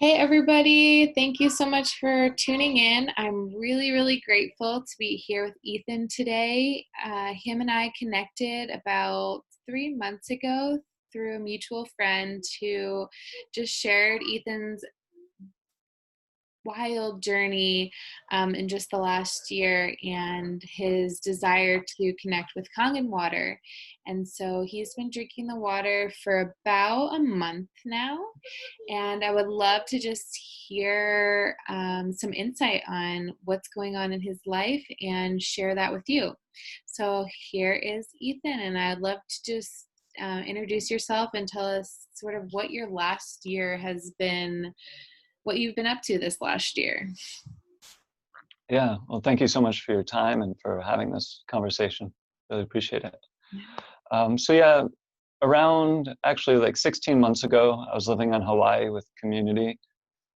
Hey, everybody. Thank you so much for tuning in. I'm really, really grateful to be here with Ethan today. Him and I connected about 3 months ago through a mutual friend who just shared Ethan's wild journey in just the last year and his desire to connect with Kangen water. And so he's been drinking the water for about a month now. And I would love to just hear some insight on what's going on in his life and share that with you. So here is Ethan, and I'd love to just introduce yourself and tell us sort of what your last year has been, what you've been up to this last year. Yeah, well, thank you so much for your time and for having this conversation. Really appreciate it. So around actually like 16 months ago, I was living on Hawaii with community.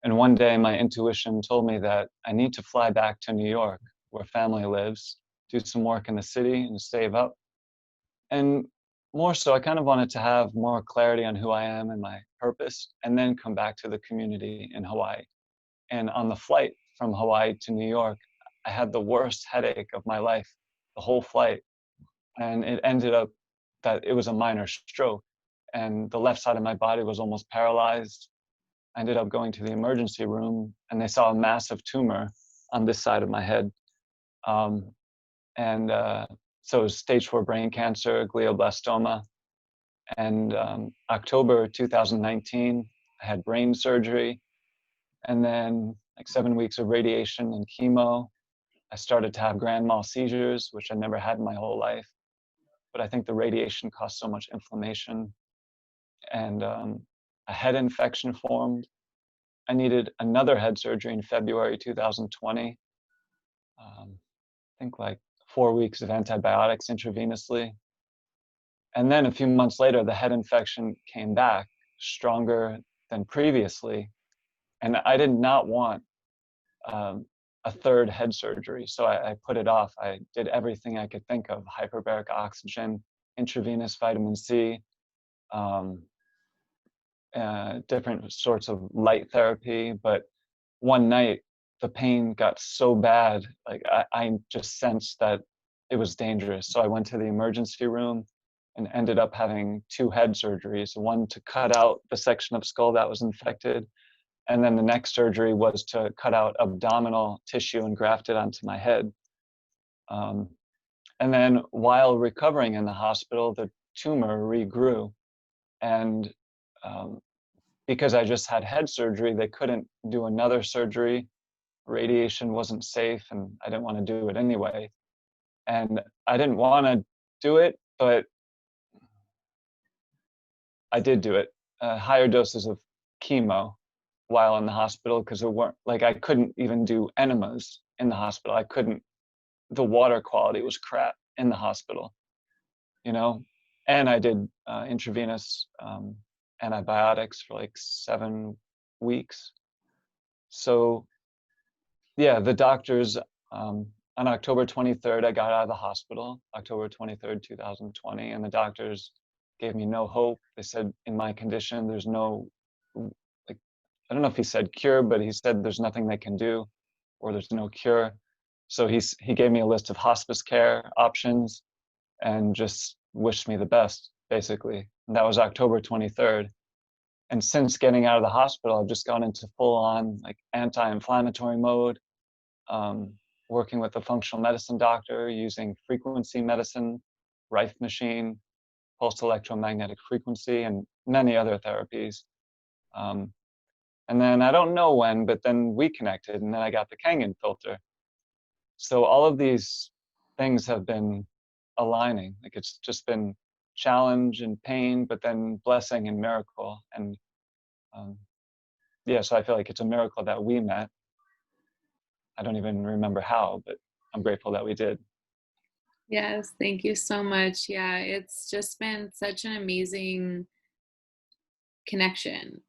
And one day my intuition told me that I need to fly back to New York, where family lives, do some work in the city and save up. And more so, I kind of wanted to have more clarity on who I am and my purpose, and then come back to the community in Hawaii. And on the flight from Hawaii to New York, I had the worst headache of my life, the whole flight. And it ended up that it was a minor stroke, and the left side of my body was almost paralyzed. I ended up going to the emergency room, and they saw a massive tumor on this side of my head. Um, and so it was stage 4 brain cancer, glioblastoma. And October 2019, I had brain surgery, and then like 7 weeks of radiation and chemo. I started to have grand mal seizures, which I never had in my whole life. But I think the radiation caused so much inflammation, and a head infection formed. I needed another head surgery in February 2020. I think like 4 weeks of antibiotics intravenously. And then a few months later, the head infection came back stronger than previously. And I did not want um, a third head surgery. So I put it off. I did everything I could think of: hyperbaric oxygen, intravenous vitamin C, um, different sorts of light therapy. But one night, the pain got so bad, like I just sensed that it was dangerous. So I went to the emergency room and ended up having 2 head surgeries, one to cut out the section of skull that was infected, and then the next surgery was to cut out abdominal tissue and graft it onto my head. Um, and then while recovering in the hospital, the tumor regrew. And um, because I just had head surgery, they couldn't do another surgery. Radiation wasn't safe, and I didn't want to do it anyway. And I didn't want to do it, but I did do it. Higher doses of chemo while in the hospital, because it weren't like I couldn't even do enemas in the hospital. I couldn't. The water quality was crap in the hospital, you know. And I did intravenous antibiotics for like 7 weeks. So yeah, the doctors on October 23rd, I got out of the hospital, October 23rd, 2020, and the doctors gave me no hope. They said, in my condition, there's no, like, I don't know if he said cure, but he said there's nothing they can do, or there's no cure. So he gave me a list of hospice care options and just wished me the best, basically. And that was October 23rd. And since getting out of the hospital, I've just gone into full on like anti-inflammatory mode, working with a functional medicine doctor, using frequency medicine, Rife machine, pulsed electromagnetic frequency, and many other therapies. And then I don't know when, but then we connected, and then I got the Kangen filter. So all of these things have been aligning. Like it's just been challenge and pain, but then blessing and miracle. And um, yeah, so I feel like it's a miracle that we met. I don't even remember how, but I'm grateful that we did. Yes, thank you so much. Yeah, it's just been such an amazing connection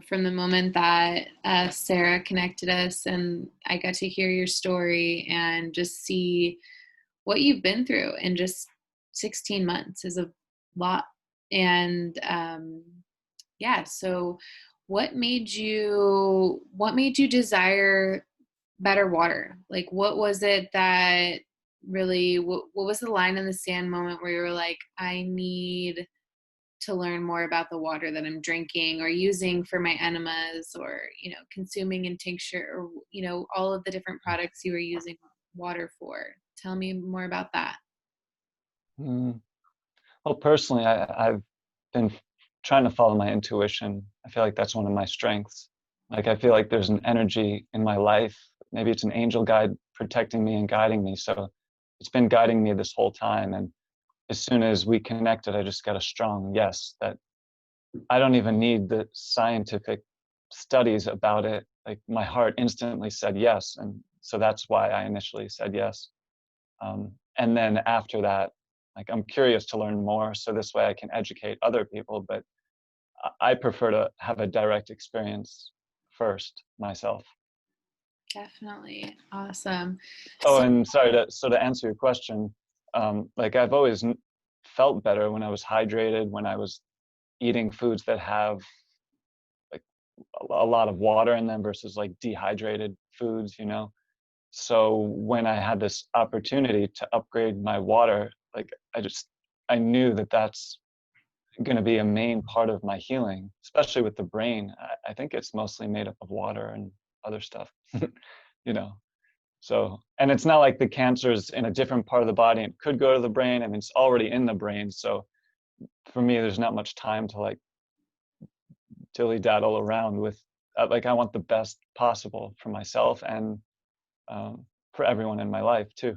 from the moment that Sarah connected us and I got to hear your story and just see what you've been through in just 16 months is a lot. And yeah, so what made you desire better water? Like, what was it that really, what was the line in the sand moment where you were like, I need to learn more about the water that I'm drinking or using for my enemas, or, consuming in tincture, or, all of the different products you were using water for? Tell me more about that. Mm. Well, personally, I've been trying to follow my intuition. I feel like that's one of my strengths. Like, I feel like there's an energy in my life. Maybe it's an angel guide protecting me and guiding me. So it's been guiding me this whole time. And as soon as we connected, I just got a strong yes that I don't even need the scientific studies about it. Like, my heart instantly said yes. And so that's why I initially said yes. And then after that, like, I'm curious to learn more, so this way I can educate other people, but I prefer to have a direct experience first myself. Definitely. Awesome. Oh, So, and sorry, to answer your question, like, I've always felt better when I was hydrated, when I was eating foods that have like a lot of water in them versus like dehydrated foods, you know. So when I had this opportunity to upgrade my water, like, I knew that that's going to be a main part of my healing, especially with the brain. I think it's mostly made up of water and other stuff, you know. So, and it's not like the cancer is in a different part of the body and could go to the brain. I mean, it's already in the brain. So for me, there's not much time to like dilly daddle around with. Like, I want the best possible for myself and for everyone in my life too.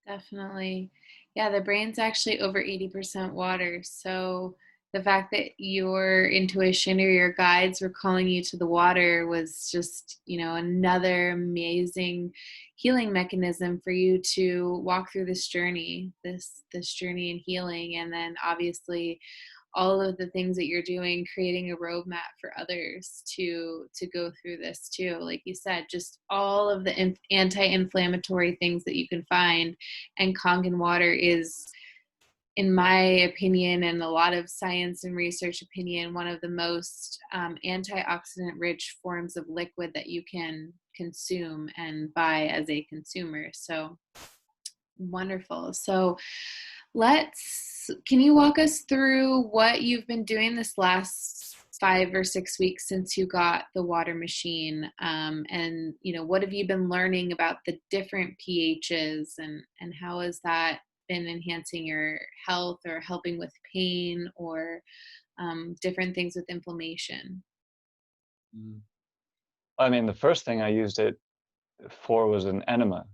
definitely. Yeah, the brain's actually over 80% water. So the fact that your intuition or your guides were calling you to the water was just, another amazing healing mechanism for you to walk through this journey in healing. And then obviously all of the things that you're doing, creating a roadmap for others to go through this too. Like you said, just all of the anti-inflammatory things that you can find. And Kangen water is, in my opinion and a lot of science and research opinion, one of the most antioxidant rich forms of liquid that you can consume and buy as a consumer. So wonderful. So can you walk us through what you've been doing this last 5 or 6 weeks since you got the water machine? And, what have you been learning about the different pHs, and how has that been enhancing your health or helping with pain, or different things with inflammation? Mm. I mean, the first thing I used it for was an enema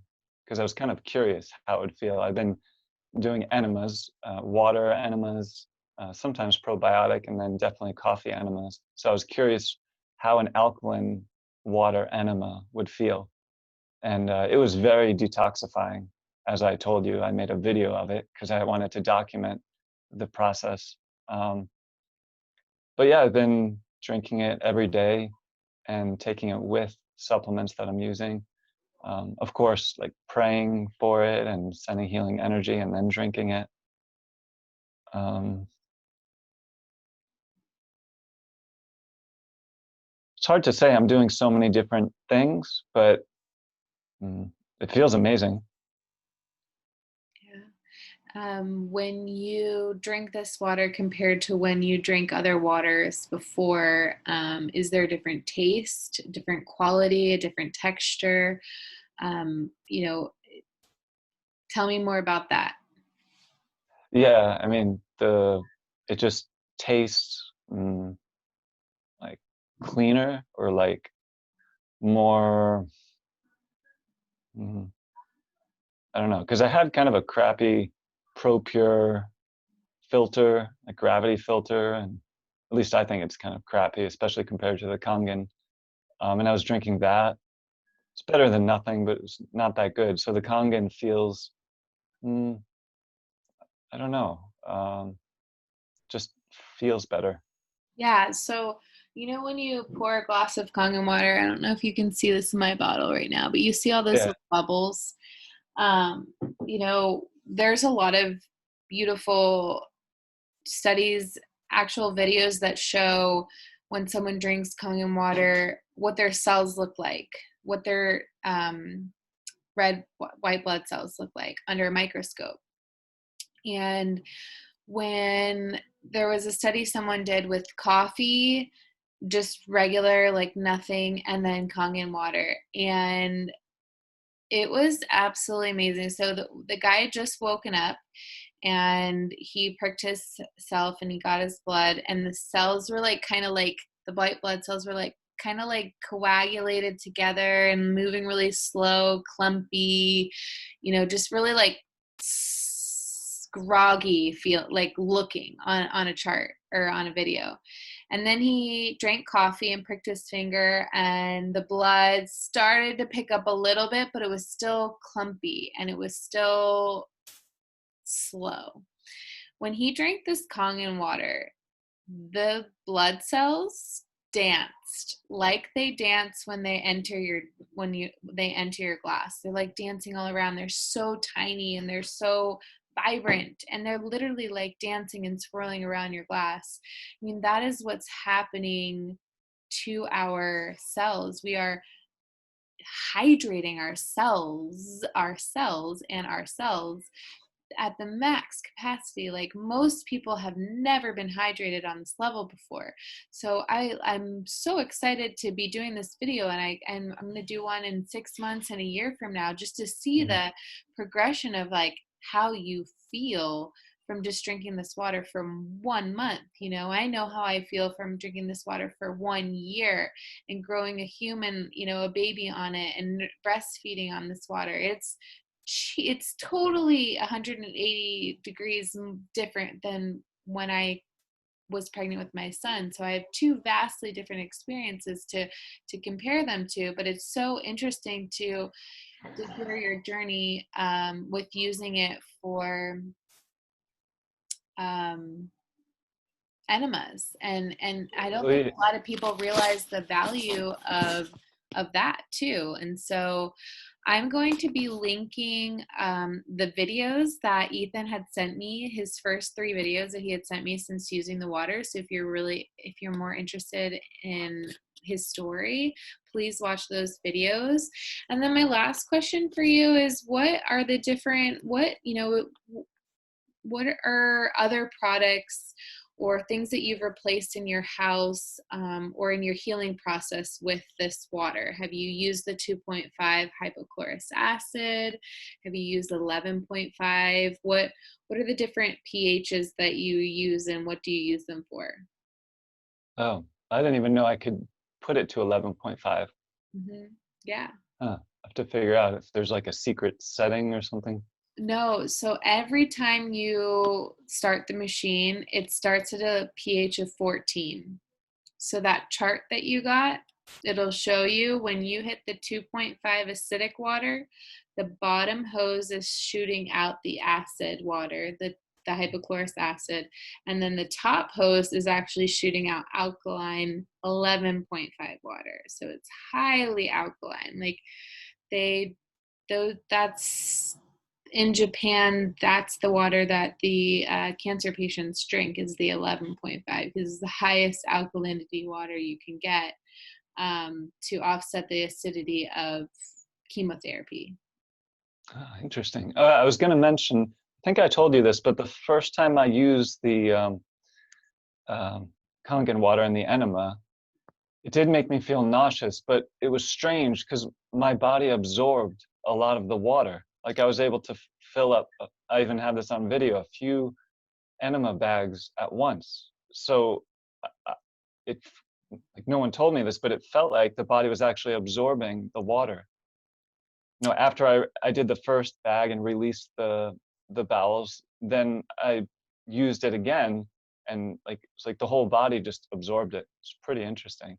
because I was kind of curious how it would feel. I've been doing enemas, water enemas, sometimes probiotic, and then definitely coffee enemas. So I was curious how an alkaline water enema would feel. And it was very detoxifying. As I told you, I made a video of it because I wanted to document the process. Um, but yeah, I've been drinking it every day and taking it with supplements that I'm using. Of course, like praying for it and sending healing energy and then drinking it. Um, it's hard to say. I'm doing so many different things, but it feels amazing. Yeah. When you drink this water compared to when you drink other waters before, is there a different taste, different quality, a different texture? Um, you know, Tell me more about that. Yeah, I mean, it just tastes like cleaner or like more. mm, I don't know, because I had kind of a crappy Pro Pure filter, a gravity filter, and at least I think it's kind of crappy, especially compared to the Kangen. And I was drinking that. It's better than nothing, but it's not that good. So the Kangen feels, mm, I don't know, just feels better. Yeah, so when you pour a glass of Kangen water, I don't know if you can see this in my bottle right now, but you see all those Yeah. little bubbles. Um, there's a lot of beautiful studies, actual videos that show when someone drinks Kangen water, what their cells look like, what their white blood cells look like under a microscope. And when there was a study someone did with coffee, just regular, like nothing, and then Kangen water. And it was absolutely amazing. So the guy had just woken up and he pricked himself and he got his blood, and the cells were like kind of like the white blood cells were like kind of like coagulated together and moving really slow, clumpy, just really like groggy, feel like looking on a chart or on a video. And then he drank coffee and pricked his finger, and the blood started to pick up a little bit, but it was still clumpy and it was still slow. When he drank this Kangen water, the blood cells danced like they dance when they enter your glass. They're like dancing all around. They're so tiny and they're so vibrant, and they're literally like dancing and swirling around your glass. I mean, that is what's happening to our cells. We are hydrating ourselves at the max capacity. Like, most people have never been hydrated on this level before. So I'm so excited to be doing this video, and I'm going to do one in 6 months and a year from now, just to see the progression of like how you feel from just drinking this water for 1 month. I know how I feel from drinking this water for 1 year and growing a human, a baby on it, and breastfeeding on this water. It's totally 180 degrees different than when I was pregnant with my son. So I have two vastly different experiences to compare them to. But it's so interesting to hear your journey with using it for um, enemas, and I don't think a lot of people realize the value of that too. And so I'm going to be linking the videos that Ethan had sent me, his first 3 videos that he had sent me since using the water. So if you're more interested in his story, please watch those videos. And then my last question for you is, what are other products or things that you've replaced in your house or in your healing process with this water? Have you used the 2.5 hypochlorous acid? Have you used 11.5? What are the different pHs that you use, and what do you use them for? Oh, I didn't even know I could put it to 11.5. Yeah. I have to figure out if there's like a secret setting or something. No, so every time you start the machine, it starts at a pH of 14. So that chart that you got, it'll show you when you hit the 2.5 acidic water, the bottom hose is shooting out the acid water, the hypochlorous acid, and then the top hose is actually shooting out alkaline 11.5 water. So it's highly alkaline. Like that's in Japan, that's the water that the cancer patients drink, is the 11.5, because it's the highest alkalinity water you can get to offset the acidity of chemotherapy. Oh, interesting. I was going to mention, I think I told you this, but the first time I used the Kangen water in the enema, it did make me feel nauseous, but it was strange because my body absorbed a lot of the water. Like, I was able to fill up, I even have this on video, a few enema bags at once. So it, like, no one told me this, but it felt like the body was actually absorbing the water. After I did the first bag and released the bowels, then I used it again, and like it's like the whole body just absorbed it. It's pretty interesting.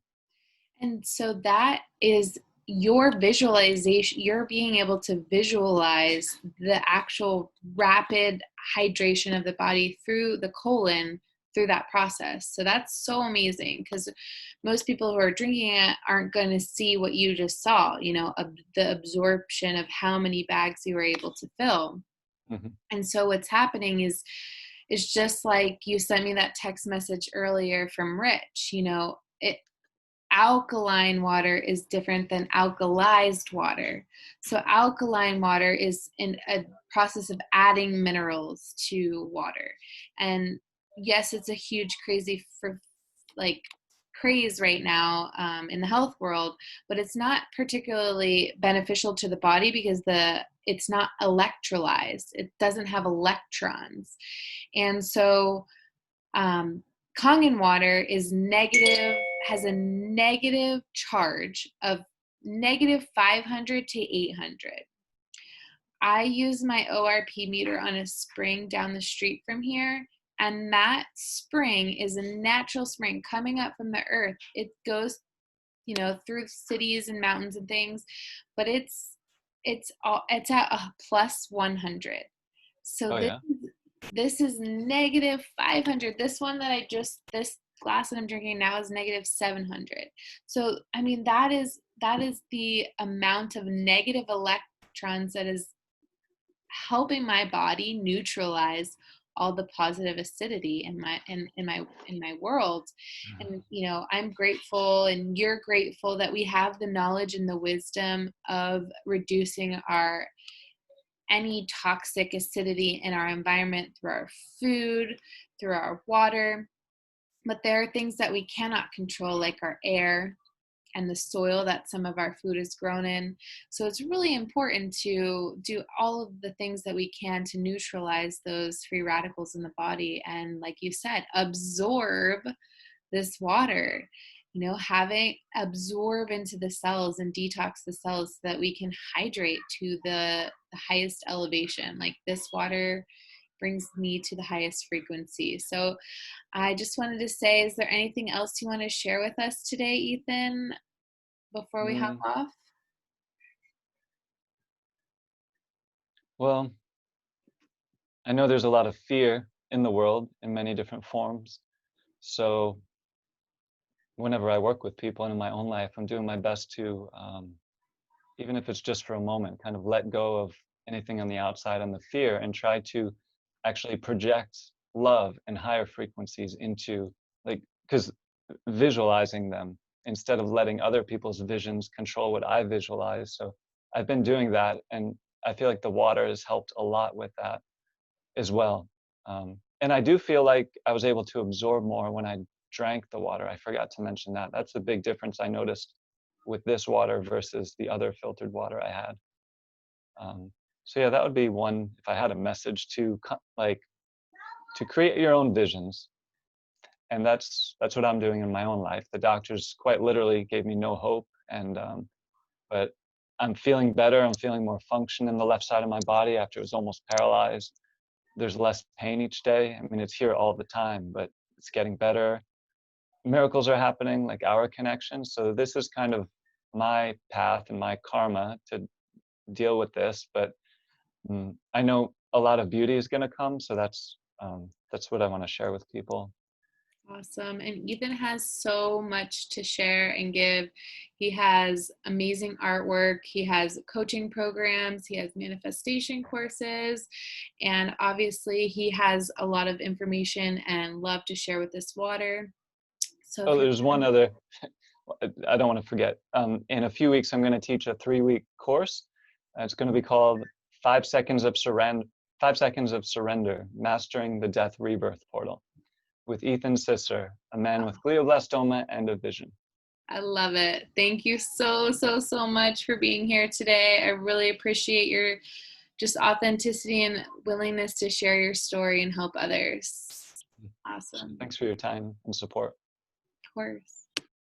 And so that is your visualization. You're being able to visualize the actual rapid hydration of the body through the colon through that process. So that's so amazing, because most people who are drinking it aren't going to see what you just saw, the absorption of how many bags you were able to fill. And so what's happening is just like you sent me that text message earlier from Rich. it, alkaline water is different than alkalized water. So alkaline water is in a process of adding minerals to water. And yes, it's a huge crazy for like craze right now in the health world, but it's not particularly beneficial to the body because it's not electrolyzed. It doesn't have electrons. And so um, Kangen water is negative, has a negative charge of negative 500 to 800. I use my ORP meter on a spring down the street from here, and that spring is a natural spring coming up from the earth. It goes, through cities and mountains and things, but it's at a plus 100. So Oh this yeah. this is negative 500. This glass that I'm drinking now is negative 700. So, I mean, that is the amount of negative electrons that is helping my body neutralize all the positive acidity in my world. And I'm grateful, and you're grateful that we have the knowledge and the wisdom of reducing our any toxic acidity in our environment through our food, through our water. But there are things that we cannot control, like our air and the soil that some of our food is grown in. So it's really important to do all of the things that we can to neutralize those free radicals in the body. And like you said, absorb this water, having absorb into the cells and detox the cells so that we can hydrate to the highest elevation. Like this water brings me to the highest frequency. So I just wanted to say, is there anything else you want to share with us today, Ethan, before we hop Mm, off? well, I know there's a lot of fear in the world in many different forms. So whenever I work with people and in my own life, I'm doing my best to, even if it's just for a moment, kind of let go of anything on the outside and the fear and try to actually project love and higher frequencies into, like, because visualizing them instead of letting other people's visions control what I visualize. So I've been doing that, and I feel like the water has helped a lot with that as well. And I do feel like I was able to absorb more when I drank the water. I forgot to mention that. That's a big difference I noticed with this water versus the other filtered water I had. So yeah, that would be one. If I had a message to like to create your own visions, and that's what I'm doing in my own life. The doctors quite literally gave me no hope, and but I'm feeling better. I'm feeling more function in the left side of my body after it was almost paralyzed. There's less pain each day. I mean, it's here all the time, but it's getting better. Miracles are happening, like our connection. So this is kind of my path and my karma to deal with this. But I know a lot of beauty is going to come. So that's what I want to share with people. Awesome. And Ethan has so much to share and give. He has amazing artwork. He has coaching programs. He has manifestation courses. And obviously, he has a lot of information and love to share with this water. So if Oh, you're, there's one other. I don't want to forget. In a few weeks, I'm going to teach a 3-week course. It's going to be called 5 Seconds of Surrender. 5 Seconds of Surrender: Mastering the Death Rebirth Portal, with Ethan Sisser, a man with glioblastoma and a vision. I love it. Thank you so, so, so much for being here today. I really appreciate your just authenticity and willingness to share your story and help others. Awesome. Thanks for your time and support. Of course.